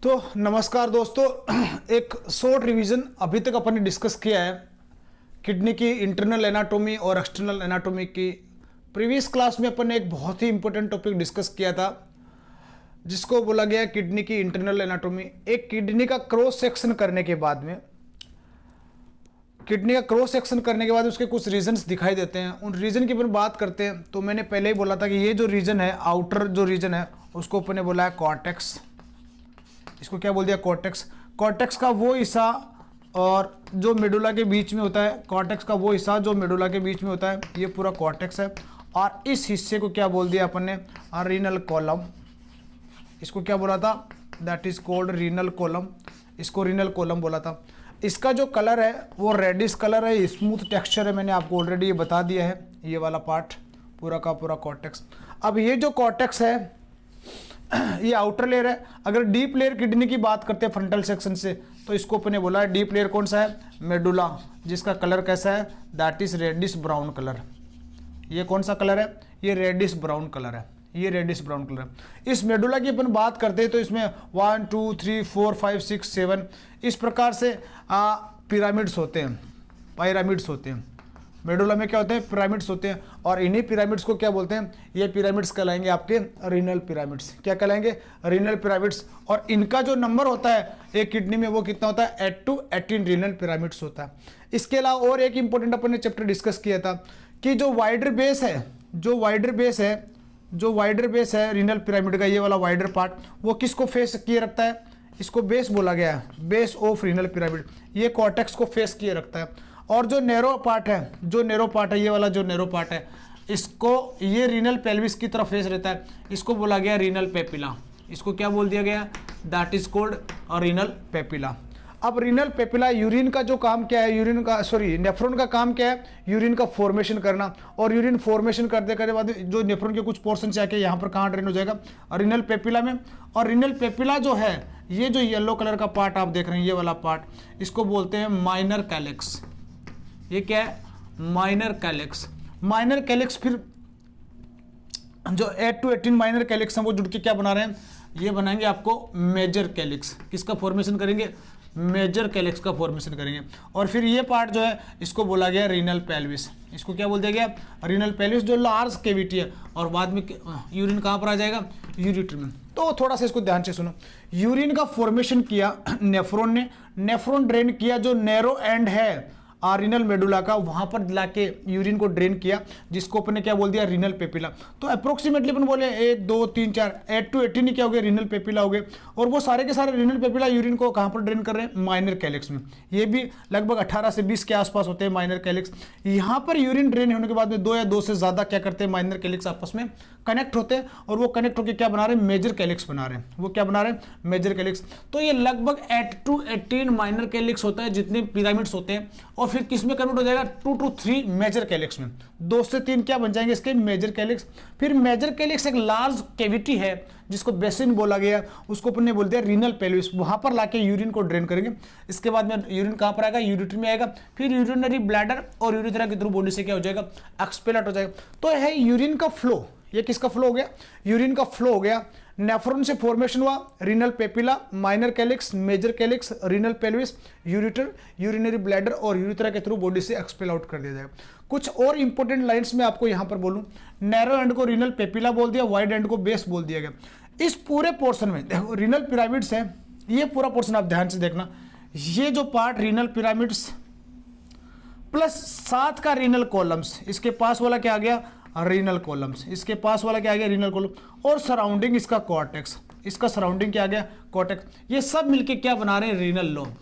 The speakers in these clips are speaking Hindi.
तो नमस्कार दोस्तों, एक शॉर्ट रिवीजन अभी तक अपन ने डिस्कस किया है किडनी की इंटरनल एनाटॉमी और एक्सटर्नल एनाटॉमी की। प्रीवियस क्लास में अपन ने एक बहुत ही इंपॉर्टेंट टॉपिक डिस्कस किया था जिसको बोला गया किडनी की इंटरनल एनाटॉमी। एक किडनी का क्रॉस सेक्शन करने के बाद में उसके कुछ रीजन्स दिखाई देते हैं। उन रीजन की अपन बात करते हैं तो मैंने पहले ही बोला था कि ये जो रीजन है, आउटर जो रीजन है, उसको अपन ने बोला है कॉर्टेक्स। इसको क्या बोल दिया? कॉर्टेक्स। कॉर्टेक्स का वो हिस्सा और जो मेडुला के बीच में होता है, कॉर्टेक्स का वो हिस्सा जो मेडुला के बीच में होता है, ये पूरा कॉर्टेक्स है। और इस हिस्से को क्या बोल दिया अपन ने? Renal column. इसको क्या बोला था? That is called renal column. इसको रीनल कॉलम बोला था। इसका जो कलर है वो रेडिश कलर है, स्मूथ टेक्सचर है। मैंने आपको ऑलरेडी ये बता दिया है, ये वाला पार्ट पूरा का पूरा कॉर्टेक्स। अब ये जो कॉर्टेक्स है ये आउटर लेयर है। अगर डीप लेयर किडनी की बात करते हैं फ्रंटल सेक्शन से, तो इसको अपने बोला है डीप लेयर कौन सा है? मेडुला, जिसका कलर कैसा है? That is reddish brown colour. ये कौन सा कलर है? ये रेडिश ब्राउन कलर है। ये रेडिश ब्राउन कलर। इस मेडुला की अपन बात करते हैं तो इसमें 1 2 3 4 5 6 7 इस प्रकार से पिरामिड्स होते हैं, पायरामिड्स होते हैं। मेडुला में क्या होते हैं? पिरामिड्स होते हैं। और इन्हीं पिरामिड्स को क्या बोलते हैं? ये पिरामिड्स कहलाएंगे आपके रीनल पिरामिड्स। क्या कहलाएंगे? Renal pyramids. और इनका जो नंबर होता है एक किडनी में वो कितना होता है? 8 to 18 रीनल पिरामिड्स होता है। इसके अलावा और एक इंपॉर्टेंट अपन ने चैप्टर डिस्कस किया था कि जो वाइडर बेस है रीनल पिरामिड का, ये वाला वाइडर पार्ट, वो किसको फेस किए रखता है? इसको बेस बोला गया है, बेस ऑफ रीनल पिरामिड। ये कॉर्टेक्स को फेस किए रखता है। और जो नैरो पार्ट है, ये वाला जो नैरो पार्ट है, इसको ये रीनल पेल्विस की तरफ फेस रहता है। इसको बोला गया रीनल पेपिला। इसको क्या बोल दिया गया? That is called renal papilla. अब रीनल पेपिला, यूरिन का जो काम क्या है, नेफ्रॉन का काम क्या है? यूरिन का फॉर्मेशन करना। और यूरिन फॉर्मेशन करने के बाद जो नेफ्रॉन के कुछ पोर्शन से आके यहाँ पर कहाँ ड्रेन हो जाएगा? रीनल पेपिला में। और रीनल पेपिला जो है, ये जो येलो कलर का पार्ट आप देख रहे हैं, ये वाला पार्ट, इसको बोलते हैं माइनर कैलेक्स। ये क्या है? Minor calyx. माइनर कैलेक्स फिर जो 8 to 18 माइनर कैलेक्स हैं वो जुड़ के क्या बना रहे हैं? ये बनाएंगे आपको मेजर कैलेक्स। किसका फॉर्मेशन करेंगे? मेजर कैलेक्स का फॉर्मेशन करेंगे। और फिर ये पार्ट जो है इसको बोला गया रीनल पेल्विस। इसको क्या बोल दिया गया? रीनल पेल्विस, जो लार्ज कैविटी है। और बाद में यूरिन कहाँ पर आ जाएगा? यूरिटर में। तो थोड़ा सा इसको ध्यान से सुनो। यूरिन का फॉर्मेशन किया नेफ्रॉन ने, नेफ्रॉन ड्रेन किया जो नैरो एंड है रीनल मेडुला का, वहां पर लाके यूरिन को ड्रेन किया, जिसको अपन ने क्या बोल दिया? Renal papilla. तो अप्रोक्सीमेटली अपन बोले 1 2 3 4 8 to 18 क्या हो गए? रीनल पेपिला हो गए। और वो सारे के सारे रीनल पेपिला यूरिन को कहां पर ड्रेन कर रहे हैं? माइनर कैलेक्स में। ये भी लगभग 18 से 20 के आसपास होते हैं माइनर कैलेक्स। यहां पर यूरिन ड्रेन होने के बाद में 2 या 2 से ज्यादा क्या करते हैं? माइनर कैलेक्स आपस में कनेक्ट होते हैं। और वो कनेक्ट होकर क्या बना रहे हैं? मेजर कैलेक्स बना रहे हैं। वो क्या बना रहे हैं? Major calyx. तो ये लगभग 8 to 18 माइनर कैलेक्स होता है जितने पिरामिड्स होते हैं। और फिर किस में कन्वर्ट हो जाएगा? 2 to 3 मेजर कैलेक्स में। 2 से 3 क्या बन जाएंगे इसके? Major calyx. फिर मेजर कैलेक्स एक लार्ज कैविटी है जिसको बेसिन बोला गया, उसको अपन ने बोल दिया रीनल पेल्विस। वहां पर लाके यूरिन को ड्रेन करेंगे। इसके बाद में यूरिन कहां पर आएगा? यूरिटर में आएगा। फिर यूरिनरी ब्लैडर और यूरिथ्रा के थ्रू बॉडी से क्या हो जाएगा? एक्सपेलट हो जाएगा। तो है यूरिन का फ्लो। ये किसका फ्लो हो गया? यूरिन का फ्लो हो गया। नेफ्रॉन से फॉर्मेशन हुआ, renal papilla, minor calyx, major calyx, renal pelvis, ureter, urinary bladder और यूरिथ्रा के थ्रू बॉडी से एक्सपेल आउट कर दिया जाएगा। कुछ और इंपॉर्टेंट लाइंस में आपको यहां पर बोलूं, नैरो एंड को रीनल पेपिला बोल दिया, वाइड एंड को बेस बोल दिया गया। इस पूरे पोर्शन में देखो रीनल पिरामिड्स है, ये पूरा पोर्शन आप ध्यान से देखना। ये जो पार्ट रीनल पिरामिड्स प्लस 7 का रीनल कॉलम्स, इसके पास वाला क्या आ गया? Renal columns. इसके पास वाला क्या आ गया? Renal column. और सराउंडिंग इसका कॉर्टेक्स। इसका सराउंडिंग क्या आ गया? कॉर्टेक्स। ये सब मिलके क्या बना रहे हैं? Renal lobe.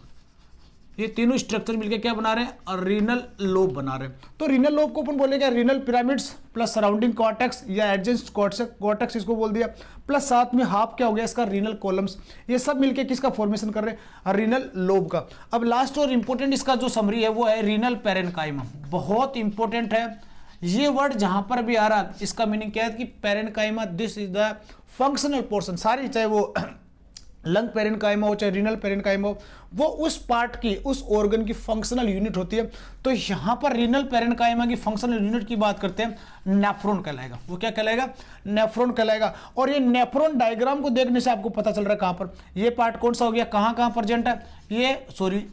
ये तीनों स्ट्रक्चर मिलके क्या बना रहे हैं? और रीनल लोब बना रहे हैं। तो रीनल लोब को अपन बोलेंगे renal pyramids plus surrounding cortex या एडजेंट कॉर्टेक्स इसको बोल दिया, प्लस साथ में हाफ क्या हो गया इसका? Renal columns. ये सब मिलके किसका फॉर्मेशन कर रहे हैं? रीनल लोब का। अब लास्ट और इंपॉर्टेंट इसका जो समरी है वो है रीनल पेरेन्काइमा। बहुत इंपॉर्टेंट है ये वर्ड, जहां पर भी आ रहा इसका मीनिंग क्या है कि parenchyma, this is the functional portion. सारी चाहे वो लंग पेरेन्काइमा हो चाहे रीनल पेरेन्काइमा हो, वो उस पार्ट की, उस ऑर्गन की फंक्शनल यूनिट होती है। तो यहां पर रीनल पेरेन्काइमा की फंक्शनल यूनिट की बात करते हैं, नेफ्रॉन कहलाएगा। वो क्या कहलाएगा? नेफ्रॉन कहलाएगा। और ये नेफ्रॉन डायग्राम को देखने से आपको पता चल रहा है कहां पर ये पार्ट कौन सा हो गया, कहां प्रेजेंट है ये, सॉरी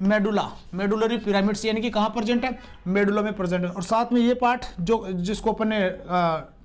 मेडुला, मेडुलरी पिरामिड्स, यानी कि कहां प्रेजेंट है, मेडुला में प्रेजेंट है। और साथ में ये पार्ट जो जिसको अपन ने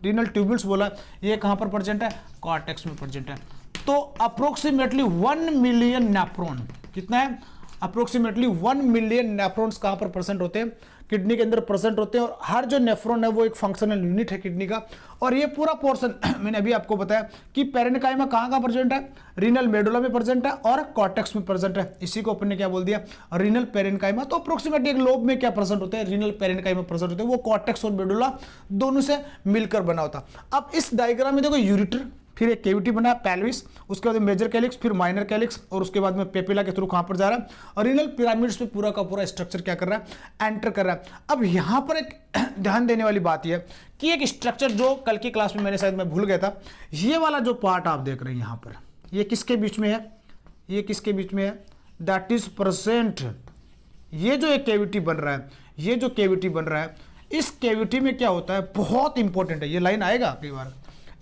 रीनल ट्यूब्यूल्स बोला, ये कहां पर प्रेजेंट है, कॉर्टेक्स में प्रेजेंट है। तो अप्रोक्सीमेटली 1 मिलियन नेफ्रॉन, कितना है, अप्रोक्सीमेटली 1 मिलियन नेफ्रॉन्स कहां पर प्रेजेंट होते हैं, किडनी के अंदर प्रेजेंट होते हैं। और हर जो नेफ्रॉन है वो एक फंक्शनल यूनिट है किडनी का। और ये पूरा पोर्शन मैंने अभी आपको बताया कि पेरेन्काइमा कहां प्रेजेंट है, रीनल मेडुला में प्रेजेंट है और कॉर्टेक्स में प्रेजेंट है। इसी को अपन ने क्या बोल दिया, रीनल पेरेन्काइमा। तो अप्रोक्सीमेटली एक लोब में क्या प्रेजेंट होते हैं, रीनल पेरेन्काइमा प्रेजेंट होते हैं, वो कॉर्टेक्स और मेडुला दोनों से मिलकर बना होता। अब इस डायग्राम में देखो यूरिटर, फिर एक केविटी बना पेल्विस, उसके बाद मेजर कैलिक्स, फिर माइनर कैलिक्स, और उसके बाद में पेपिला के थ्रू कहां पर जा रहा है, और रीनल पिरामिड्स पे पूरा का पूरा स्ट्रक्चर क्या कर रहा है, एंटर कर रहा है। अब यहां पर एक ध्यान देने वाली बात यह है कि एक स्ट्रक्चर जो कल की क्लास में मैंने शायद मैं भूल गया था, ये वाला जो पार्ट आप देख रहे हैं यहां पर, ये किसके बीच में है, ये किसके बीच में है, दैट इज प्रेजेंट। ये जो एक केविटी बन रहा है, ये जो केविटी बन रहा है, इस केविटी में क्या होता है, बहुत इंपॉर्टेंट है, ये लाइन आएगा कई बार।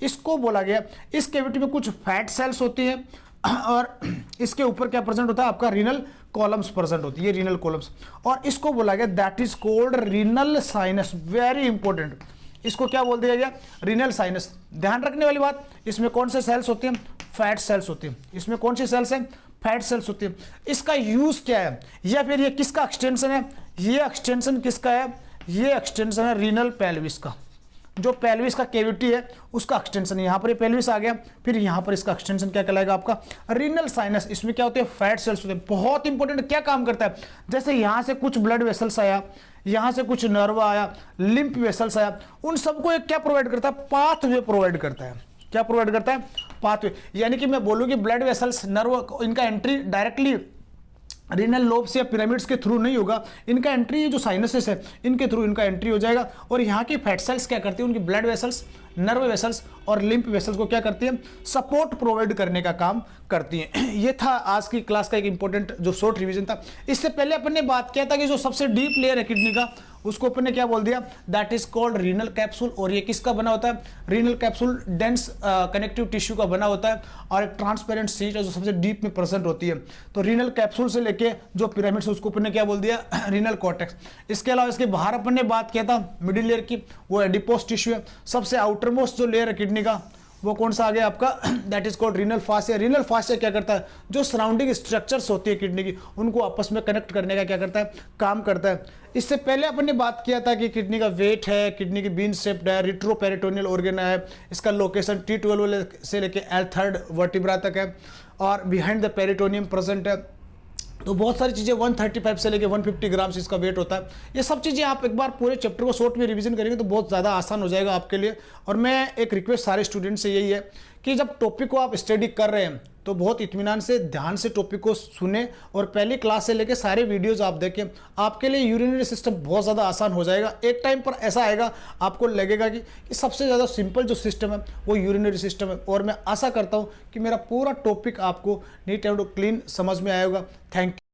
इसको बोला गया, इस केविटी में कुछ फैट सेल्स होती हैं और इसके ऊपर क्या प्रेजेंट होता है, आपका रीनल कॉलम्स प्रेजेंट होती है, रीनल कॉलम्स। और इसको बोला गया that is called renal sinus, very important. इसको क्या बोल दिया गया, रीनल साइनस। ध्यान रखने वाली बात, इसमें कौन से सेल्स होते हैं, फैट सेल्स होती हैं। इसमें कौन सी सेल्स हैं, फैट सेल्स होती है। इसका यूज क्या है, या फिर ये किसका एक्सटेंशन है, ये एक्सटेंशन किसका है, ये एक्सटेंशन है रीनल पेल्विस का। जो पेल्विस का केविटी है उसका एक्सटेंशन, यहां पर ये पेल्विस आ गया, फिर यहां पर इसका एक्सटेंशन क्या कहलाएगा, आपका रीनल साइनस। इसमें क्या होते हैं, फैट सेल्स होते हैं। बहुत इंपॉर्टेंट, क्या काम करता है, जैसे यहां से कुछ ब्लड वेसल्स आया, यहां से कुछ नर्व आया, लिम्फ वेसल्स आया, उन सबको एक क्या प्रोवाइड करता है, पाथवे प्रोवाइड करता है। क्या प्रोवाइड करता है, पाथवे। यानी कि मैं बोलूं कि ब्लड वेसल्स, नर्व, इनका एंट्री डायरेक्टली रीनल लोब्स या पिरामिड्स के थ्रू नहीं होगा, इनका एंट्री जो साइनसेस है इनके थ्रू इनका एंट्री हो जाएगा। और यहाँ की फैट सेल्स क्या करती है, उनकी ब्लड वेसल्स, नर्व वेसल्स और लिम्फ वेसल्स को क्या करती है, सपोर्ट प्रोवाइड करने का काम करती हैं। ये था आज की क्लास का एक इंपॉर्टेंट जो शॉर्ट रिवीजन था। इससे पहले अपन ने बात किया था कि जो सबसे डीप लेयर है किडनी का, उसको अपन ने क्या बोल दिया, that is called renal capsule. और ये किसका बना होता है, renal capsule dense connective tissue का बना होता है, और एक ट्रांसपेरेंट सीट है जो सबसे डीप में प्रेजेंट होती है। तो रीनल कैप्सूल से लेके जो पिरामिड्स उसको अपन ने क्या बोल दिया, रीनल कॉर्टेक्स। इसके अलावा इसके बाहर अपन ने बात किया था मिडिल लेयर की, वो एडिपोस टिश्यू है। सबसे आउटरमोस्ट जो लेयर है किडनी का वो कौन सा आ गया आपका, that is called renal fascia. Renal fascia क्या करता है, जो सराउंडिंग स्ट्रक्चर्स होती है किडनी की उनको आपस में कनेक्ट करने का क्या करता है, काम करता है। इससे पहले अपन ने बात किया था कि किडनी का वेट है, किडनी की बीन शेप्ड है, रिट्रोपेरिटोनियल ऑर्गन है, इसका लोकेशन T12 से लेके L3 वर्टिब्रा तक है, और बिहाइंड द पेरिटोनियम प्रेजेंट है। तो बहुत सारी चीज़ें 135 से लेके 150 ग्राम्स इसका वेट होता है। ये सब चीज़ें आप एक बार पूरे चैप्टर को शॉर्ट में रिवीजन करेंगे तो बहुत ज़्यादा आसान हो जाएगा आपके लिए। और मैं एक रिक्वेस्ट सारे स्टूडेंट से यही है कि जब टॉपिक को आप स्टडी कर रहे हैं तो बहुत इत्मीनान से, ध्यान से टॉपिक को सुने, और पहली क्लास से लेके सारे वीडियोस आप देखें। आपके लिए यूरिनरी सिस्टम बहुत ज़्यादा आसान हो जाएगा। एक टाइम पर ऐसा आएगा आपको लगेगा कि सबसे ज़्यादा सिंपल जो सिस्टम है वो यूरिनरी सिस्टम है। और मैं आशा करता हूँ कि मेरा पूरा टॉपिक आपको नीट एंड क्लीन समझ में आएगा। Thank you.